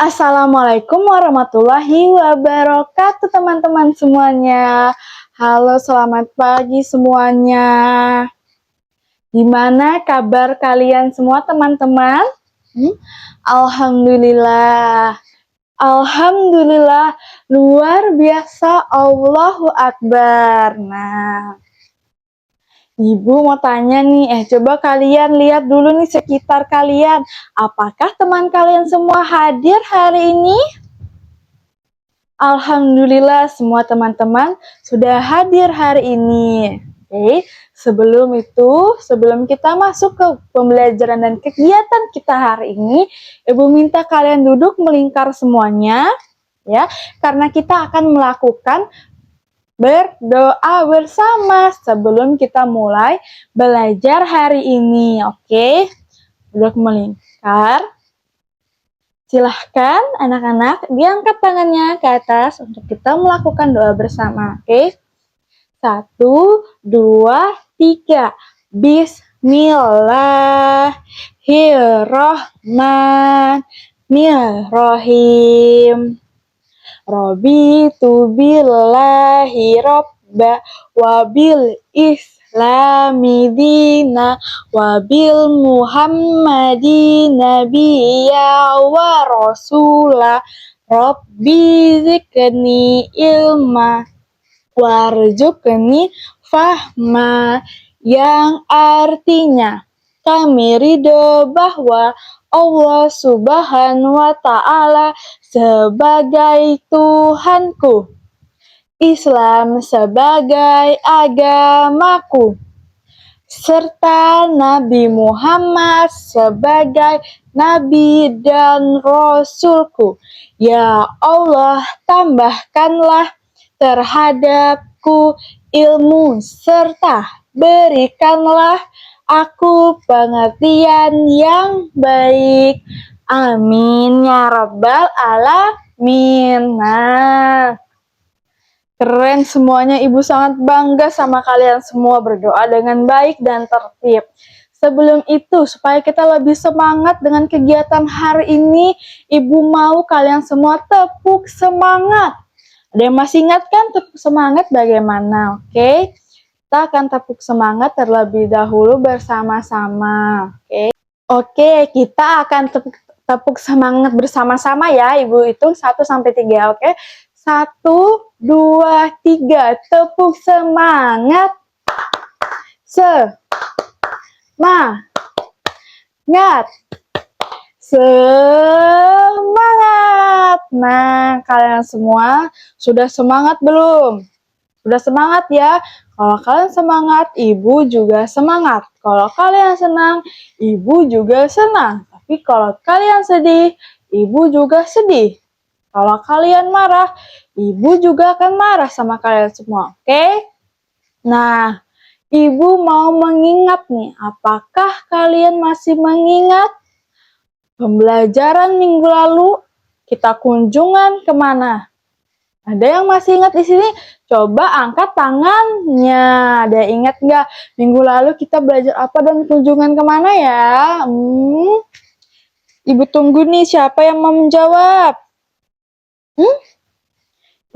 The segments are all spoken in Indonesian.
Assalamualaikum warahmatullahi wabarakatuh teman-teman semuanya. Halo, selamat pagi semuanya. Gimana kabar kalian semua teman-teman? Alhamdulillah. Alhamdulillah, luar biasa, Allahu Akbar. Nah, Ibu mau tanya nih, coba kalian lihat dulu nih sekitar kalian. Apakah teman kalian semua hadir hari ini? Alhamdulillah semua teman-teman sudah hadir hari ini. Oke, sebelum kita masuk ke pembelajaran dan kegiatan kita hari ini, Ibu minta kalian duduk melingkar semuanya, ya, karena kita akan melakukan berdoa bersama sebelum kita mulai belajar hari ini. Oke, duduk melingkar. Silahkan anak-anak diangkat tangannya ke atas untuk kita melakukan doa bersama. Oke, 1, 2, 3. Bismillahirrahmanirrahim. Raditu billahi robba wabil islami dina wabil muhammadi nabiyya wa rasula rabbi zikni ilma warzuqni fahma, yang artinya kami ridho bahwa Allah Subhanahu wa Ta'ala sebagai Tuhanku, Islam sebagai agamaku, serta Nabi Muhammad sebagai Nabi dan Rasulku. Ya Allah, tambahkanlah terhadapku ilmu serta berikanlah aku pengertian yang baik. Amin ya rabbal alamin. Nah, keren semuanya, Ibu sangat bangga sama kalian semua berdoa dengan baik dan tertib. Sebelum itu, supaya kita lebih semangat dengan kegiatan hari ini, Ibu mau kalian semua tepuk semangat. Ada yang masih ingat kan tepuk semangat bagaimana? Oke, kita akan tepuk semangat terlebih dahulu bersama-sama. Oke, kita akan tepuk semangat bersama-sama ya. Ibu hitung 1-3. Oke, 1, 2, 3. Tepuk semangat. Semangat. Semangat. Nah, kalian semua sudah semangat belum? Sudah semangat ya? Kalau kalian semangat, Ibu juga semangat. Kalau kalian senang, Ibu juga senang. Tapi kalau kalian sedih, Ibu juga sedih. Kalau kalian marah, Ibu juga akan marah sama kalian semua. Oke? Nah, Ibu mau mengingat nih, apakah kalian masih mengingat pembelajaran minggu lalu kita kunjungan kemana? Ada yang masih ingat di sini? Coba angkat tangannya. Ada yang ingat nggak? Minggu lalu kita belajar apa dan kunjungan kemana ya? Ibu tunggu nih, siapa yang mau menjawab?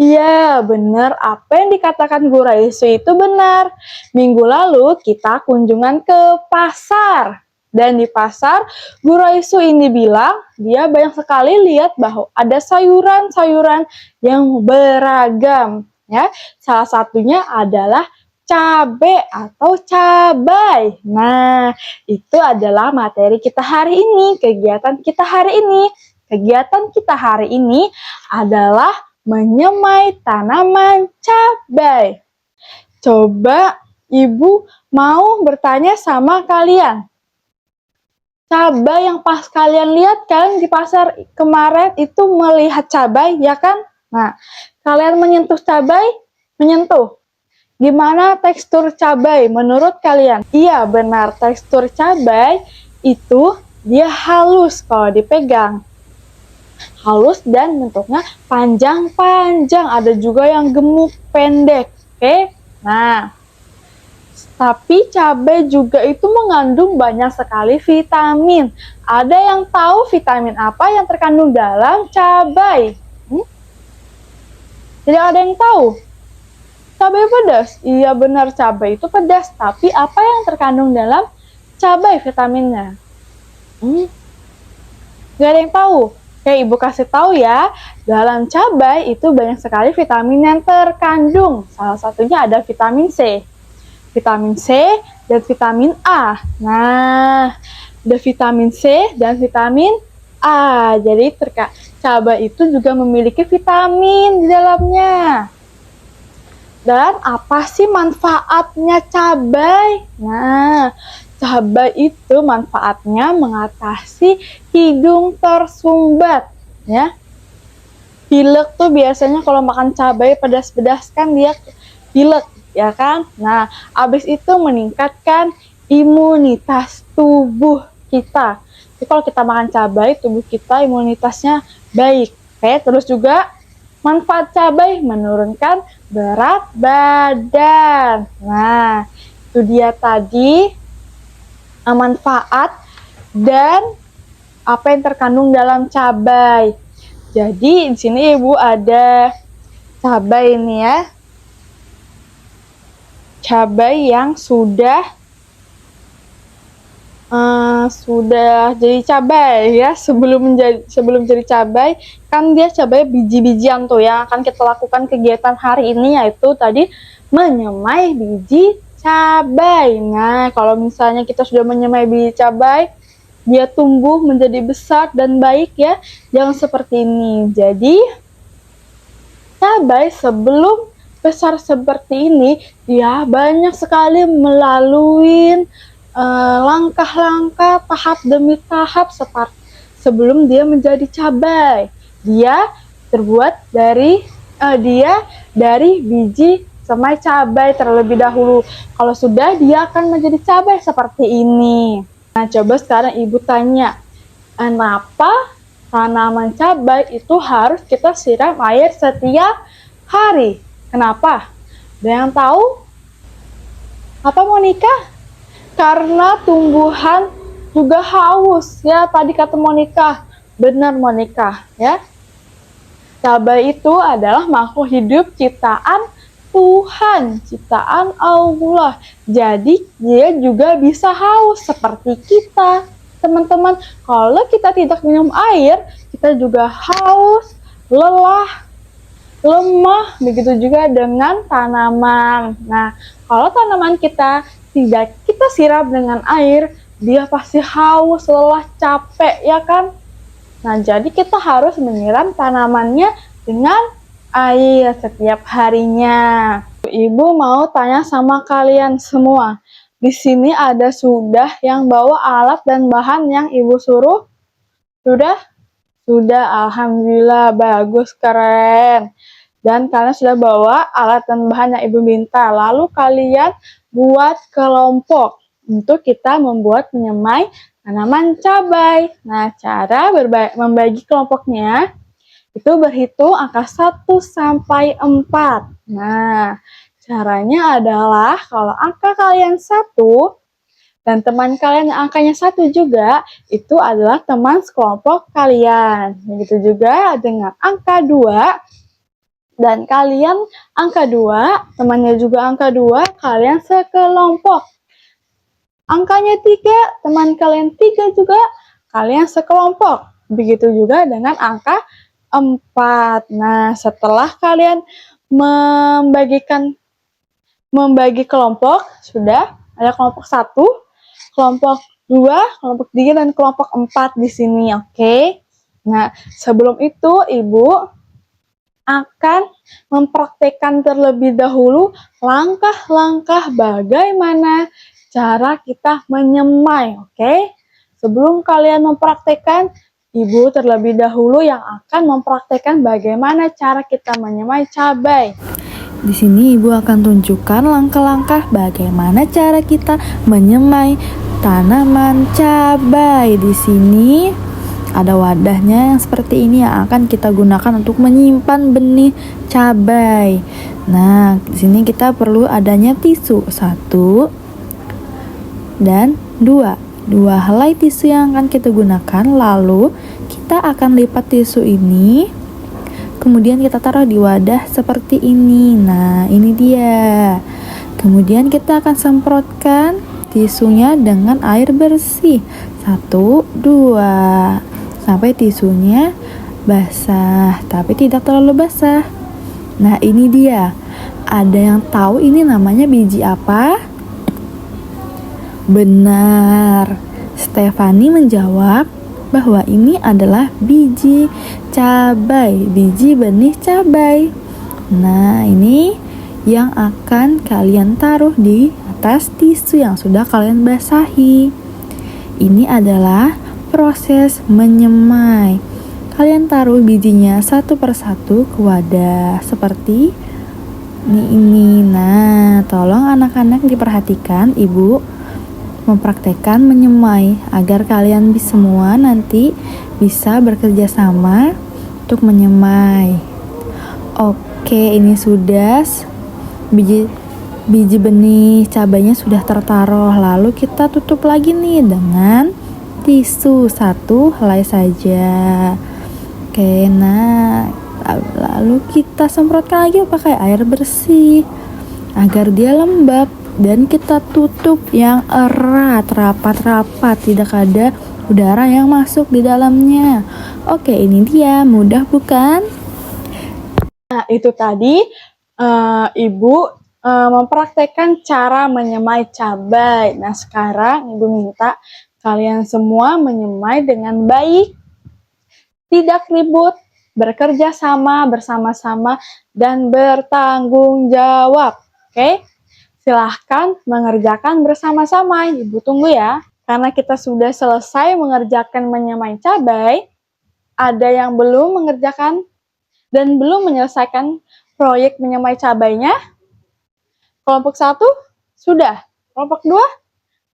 Iya, benar. Apa yang dikatakan Bu Raisu itu benar. Minggu lalu kita kunjungan ke pasar. Dan di pasar, Bu Raisu ini bilang, dia banyak sekali lihat bahwa ada sayuran-sayuran yang beragam. Ya, salah satunya adalah cabai atau cabai. Nah, itu adalah materi kita hari ini, kegiatan kita hari ini. Kegiatan kita hari ini adalah menyemai tanaman cabai. Coba Ibu mau bertanya sama kalian. Cabai yang pas kalian lihat kan di pasar kemarin itu melihat cabai, ya kan? Nah, kalian menyentuh cabai, menyentuh. Gimana tekstur cabai menurut kalian? Iya, benar. Tekstur cabai itu dia halus kalau dipegang. Halus dan bentuknya panjang-panjang. Ada juga yang gemuk, pendek. Oke? Nah, tapi cabai juga itu mengandung banyak sekali vitamin. Ada yang tahu vitamin apa yang terkandung dalam cabai? Tidak ada yang tahu. Cabai pedas? Iya benar, cabai itu pedas. Tapi apa yang terkandung dalam cabai vitaminnya? Gak ada yang tahu. Oke, Ibu kasih tahu ya. Dalam cabai itu banyak sekali vitamin yang terkandung. Salah satunya ada vitamin C. Vitamin C dan vitamin A. Nah, ada vitamin C dan vitamin A. Jadi cabai itu juga memiliki vitamin di dalamnya. Dan apa sih manfaatnya cabai? Nah, cabai itu manfaatnya mengatasi hidung tersumbat, ya. Pilek tuh biasanya kalau makan cabai pedas-pedas kan dia pilek, ya kan? Nah, habis itu meningkatkan imunitas tubuh kita. Jadi kalau kita makan cabai, tubuh kita imunitasnya baik. Oke, terus juga manfaat cabai menurunkan berat badan. Nah, itu dia tadi manfaat dan apa yang terkandung dalam cabai. Jadi di sini Ibu ada cabai ini ya. Cabai yang sudah jadi cabai ya. Sebelum jadi cabai kan dia cabai biji-bijian tuh yang akan kita lakukan kegiatan hari ini, yaitu tadi menyemai biji cabai. Nah, kalau misalnya kita sudah menyemai biji cabai, dia tumbuh menjadi besar dan baik ya. Jangan seperti ini. Jadi cabai sebelum besar seperti ini, dia banyak sekali melalui langkah-langkah tahap demi tahap sebelum dia menjadi cabai. Dia terbuat dari biji semai cabai terlebih dahulu. Kalau sudah, dia akan menjadi cabai seperti ini. Nah, coba sekarang Ibu tanya, kenapa tanaman cabai itu harus kita siram air setiap hari? Kenapa? Ada yang tahu? Apa, Monica? Karena tumbuhan juga haus ya, tadi kata Monica. Benar, Monica ya. Cabai itu adalah makhluk hidup ciptaan Tuhan, ciptaan Allah. Jadi dia juga bisa haus seperti kita. Teman-teman, kalau kita tidak minum air, kita juga haus, lelah, lemah. Begitu juga dengan tanaman. Nah, kalau tanaman kita tidak kita siram dengan air, dia pasti haus, lelah, capek, ya kan? Nah, jadi kita harus menyiram tanamannya dengan air setiap harinya. Ibu mau tanya sama kalian semua. Di sini ada sudah yang bawa alat dan bahan yang Ibu suruh? Sudah? Sudah, alhamdulillah, bagus, keren. Dan kalian sudah bawa alat dan bahan yang Ibu minta. Lalu kalian buat kelompok untuk kita membuat menyemai tanaman cabai. Nah, cara membagi kelompoknya itu berhitung angka 1 sampai 4. Nah, caranya adalah kalau angka kalian 1 dan teman kalian yang angkanya 1 juga, itu adalah teman sekelompok kalian. Begitu juga dengan angka 2 dan kalian angka 2, temannya juga angka 2, kalian sekelompok. Angkanya 3, teman kalian 3 juga, kalian sekelompok. Begitu juga dengan angka 4. Nah, setelah kalian membagi kelompok, sudah ada kelompok 1, kelompok 2, kelompok 3, dan kelompok 4 di sini, oke? Nah, sebelum itu Ibu akan mempraktekkan terlebih dahulu langkah-langkah bagaimana cara kita menyemai, oke? Sebelum kalian mempraktekkan, Ibu terlebih dahulu yang akan mempraktekkan bagaimana cara kita menyemai cabai. Di sini Ibu akan tunjukkan langkah-langkah bagaimana cara kita menyemai tanaman cabai. Di sini ada wadahnya yang seperti ini yang akan kita gunakan untuk menyimpan benih cabai. Nah, di sini kita perlu adanya tisu 1 dan 2. 2 helai tisu yang akan kita gunakan, lalu kita akan lipat tisu ini, kemudian kita taruh di wadah seperti ini. Nah, ini dia. Kemudian kita akan semprotkan tisunya dengan air bersih. 1, 2, sampai tisunya basah, tapi tidak terlalu basah. Nah, ini dia. Ada yang tahu ini namanya biji apa? Benar. Stefani menjawab bahwa ini adalah biji cabai, biji benih cabai. Nah, ini yang akan kalian taruh di atas tisu yang sudah kalian basahi. Ini adalah proses menyemai. Kalian taruh bijinya satu persatu ke wadah seperti ini. Nah, tolong anak-anak diperhatikan, Ibu mempraktekkan menyemai agar kalian semua nanti bisa bekerja sama untuk menyemai. Oke, ini sudah biji benih cabainya sudah tertaruh. Lalu kita tutup lagi nih dengan tisu 1 helai saja. Oke, nah lalu kita semprotkan lagi pakai air bersih agar dia lembab. Dan kita tutup yang erat, rapat-rapat, tidak ada udara yang masuk di dalamnya. Oke, ini dia, mudah bukan? Nah, itu tadi Ibu mempraktekkan cara menyemai cabai. Nah, sekarang Ibu minta kalian semua menyemai dengan baik, tidak ribut, bekerja sama bersama-sama, dan bertanggung jawab. Oke? Silahkan mengerjakan bersama-sama. Ibu tunggu ya. Karena kita sudah selesai mengerjakan menyemai cabai, ada yang belum mengerjakan dan belum menyelesaikan proyek menyemai cabainya. Kelompok 1 sudah. Kelompok 2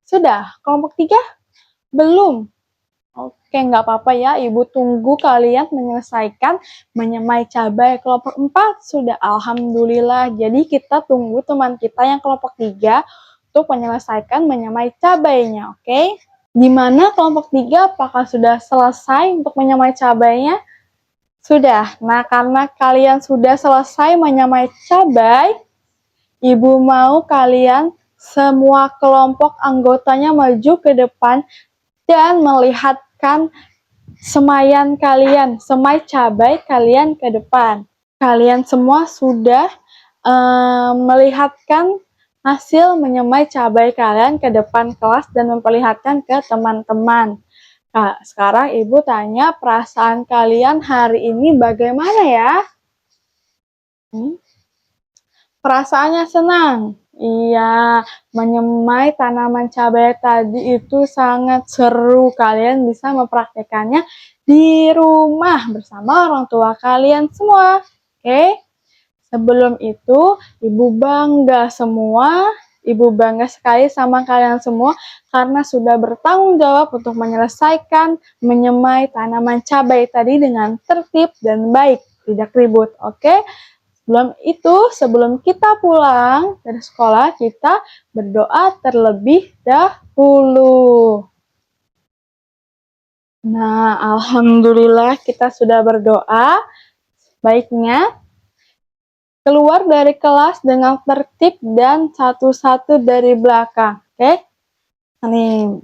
sudah. Kelompok 3 belum. Oke, nggak apa-apa ya. Ibu tunggu kalian menyelesaikan menyemai cabai. Kelompok 4 sudah. Alhamdulillah. Jadi kita tunggu teman kita yang kelompok 3 untuk menyelesaikan menyemai cabainya. Oke? Gimana kelompok 3? Apakah sudah selesai untuk menyemai cabainya? Sudah. Nah, karena kalian sudah selesai menyemai cabai, Ibu mau kalian semua kelompok anggotanya maju ke depan dan melihatkan semaian kalian, semai cabai kalian ke depan. Kalian semua sudah melihatkan hasil menyemai cabai kalian ke depan kelas dan memperlihatkan ke teman-teman. Nah, sekarang Ibu tanya perasaan kalian hari ini bagaimana ya? Perasaannya senang. Iya, menyemai tanaman cabai tadi itu sangat seru. Kalian bisa mempraktekannya di rumah bersama orang tua kalian semua. Oke? Sebelum itu, Ibu bangga semua. Ibu bangga sekali sama kalian semua karena sudah bertanggung jawab untuk menyelesaikan menyemai tanaman cabai tadi dengan tertib dan baik, tidak ribut. Oke? Sebelum kita pulang dari sekolah, kita berdoa terlebih dahulu. Nah, alhamdulillah kita sudah berdoa. Baiknya, keluar dari kelas dengan tertib dan satu-satu dari belakang. Oke? Nih,